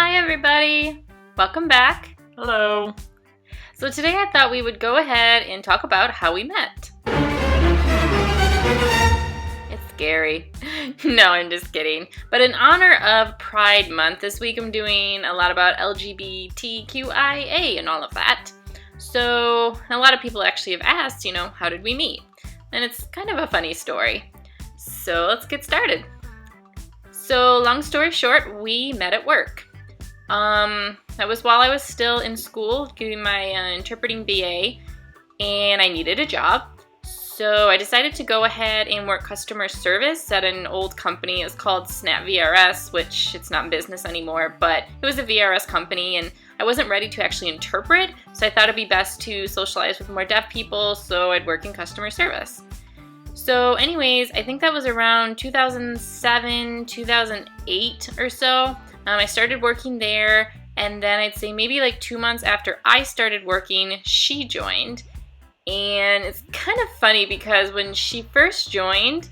Hi everybody! Welcome back. Hello. So today I thought we would go ahead and talk about how we met. It's scary. No, I'm just kidding. But in honor of Pride Month, this week I'm doing a lot about LGBTQIA and all of that. So a lot of people actually have asked, how did we meet? And it's kind of a funny story. So let's get started. So long story short, we met at work. That was while I was still in school doing my interpreting BA, and I needed a job. So I decided to go ahead and work customer service at an old company. It was called Snap VRS, which it's not in business anymore, but it was a VRS company, and I wasn't ready to actually interpret, so I thought it'd be best to socialize with more deaf people, so I'd work in customer service. So anyways, I think that was around 2007, 2008 or so. I started working there, and then I'd say maybe like 2 months after I started working, she joined. And it's kind of funny because when she first joined,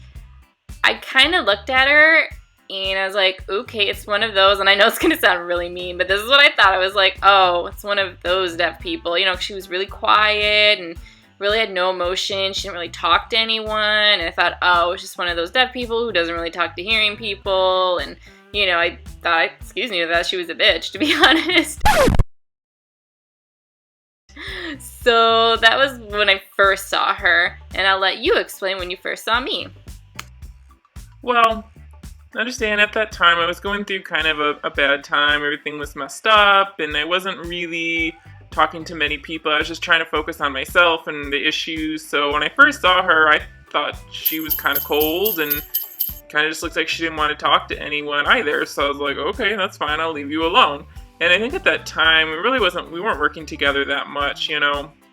I kind of looked at her and I was like, okay, it's one of those, and I know it's going to sound really mean, but this is what I thought. I was like, oh, it's one of those deaf people. She was really quiet and really had no emotion. She didn't really talk to anyone. And I thought, oh, it's just one of those deaf people who doesn't really talk to hearing people. And, I thought, that she was a bitch, to be honest. So that was when I first saw her. And I'll let you explain when you first saw me. Well, I understand at that time I was going through kind of a bad time. Everything was messed up, and I wasn't really talking to many people. I was just trying to focus on myself and the issues. So when I first saw her, I thought she was kind of cold and kind of just looked like she didn't want to talk to anyone either. So I was like, okay, that's fine. I'll leave you alone. And I think at that time, we weren't working together that much,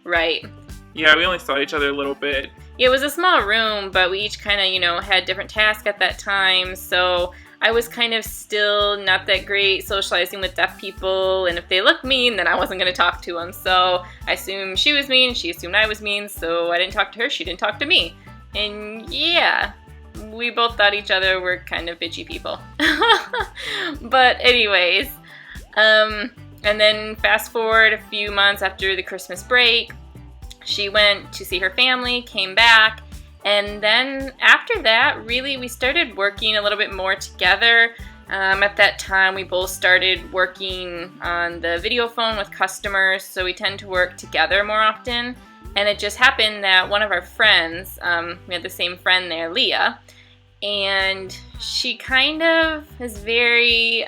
Right. Yeah, we only saw each other a little bit. Yeah, it was a small room, but we each kind of, had different tasks at that time. So I was kind of still not that great socializing with deaf people, and if they looked mean, then I wasn't going to talk to them. So I assumed she was mean, she assumed I was mean, so I didn't talk to her, she didn't talk to me. And yeah, we both thought each other were kind of bitchy people. But anyways, and then fast forward a few months after the Christmas break, she went to see her family, came back, and then after that, really, we started working a little bit more together. At that time, we both started working on the video phone with customers, so we tend to work together more often. And it just happened that one of our friends, we had the same friend there, Leah, and she kind of is very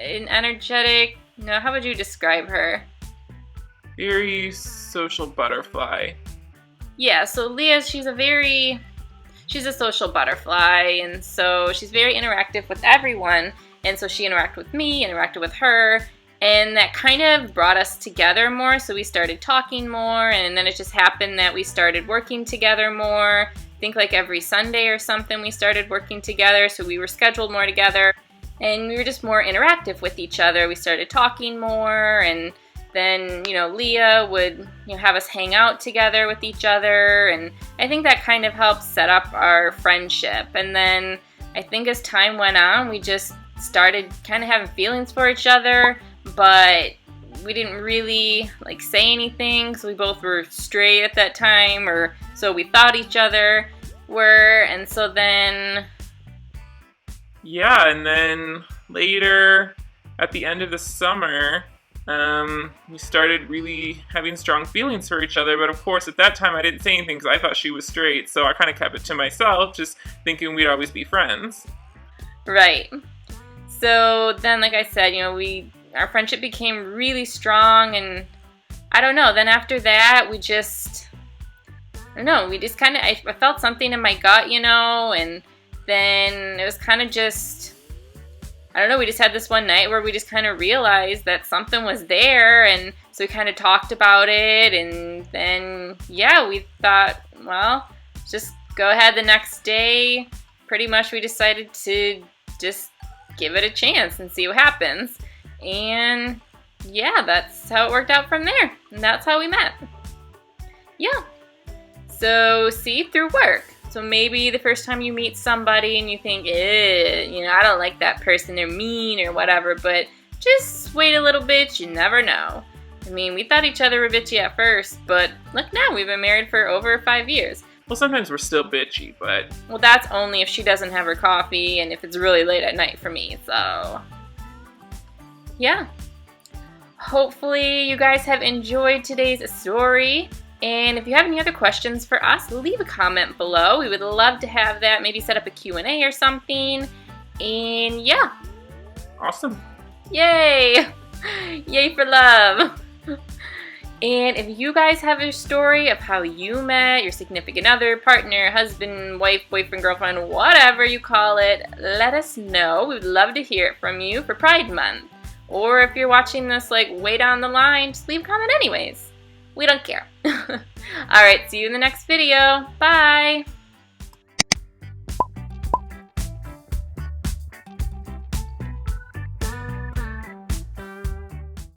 energetic. How would you describe her? Very social butterfly. Yeah, so Leah, she's a social butterfly, and so she's very interactive with everyone, and so she interacted with me, interacted with her, and that kind of brought us together more, so we started talking more, and then it just happened that we started working together more. I think like every Sunday or something we started working together, so we were scheduled more together, and we were just more interactive with each other. We started talking more, and then, Leah would, have us hang out together with each other, and I think that kind of helped set up our friendship. And then I think as time went on, we just started kind of having feelings for each other, but we didn't really, say anything, because we both were straight at that time, or so we thought each other were, and so then... Yeah, and then later, at the end of the summer, we started really having strong feelings for each other, but of course at that time I didn't say anything because I thought she was straight, so I kind of kept it to myself, just thinking we'd always be friends. Right. So then, like I said, our friendship became really strong, and I don't know, then after that we just kind of, I felt something in my gut, and then it was kind of just, I don't know, we just had this one night where we just kind of realized that something was there, and so we kind of talked about it, and then, yeah, we thought, well, just go ahead the next day. Pretty much we decided to just give it a chance and see what happens. And yeah, that's how it worked out from there, and that's how we met. Yeah. So see, through work. So maybe the first time you meet somebody and you think, I don't like that person, they're mean or whatever, but just wait a little bit, you never know. I mean, we thought each other were bitchy at first, but look now, we've been married for over 5 years. Well, sometimes we're still bitchy, but... Well, that's only if she doesn't have her coffee and if it's really late at night for me, so... Yeah. Hopefully you guys have enjoyed today's story. And if you have any other questions for us, leave a comment below. We would love to have that. Maybe set up a Q&A or something. And yeah. Awesome. Yay! Yay for love! And if you guys have a story of how you met, your significant other, partner, husband, wife, boyfriend, girlfriend, whatever you call it, let us know. We would love to hear it from you for Pride Month. Or if you're watching this like way down the line, just leave a comment anyways. We don't care. Alright, see you in the next video. Bye!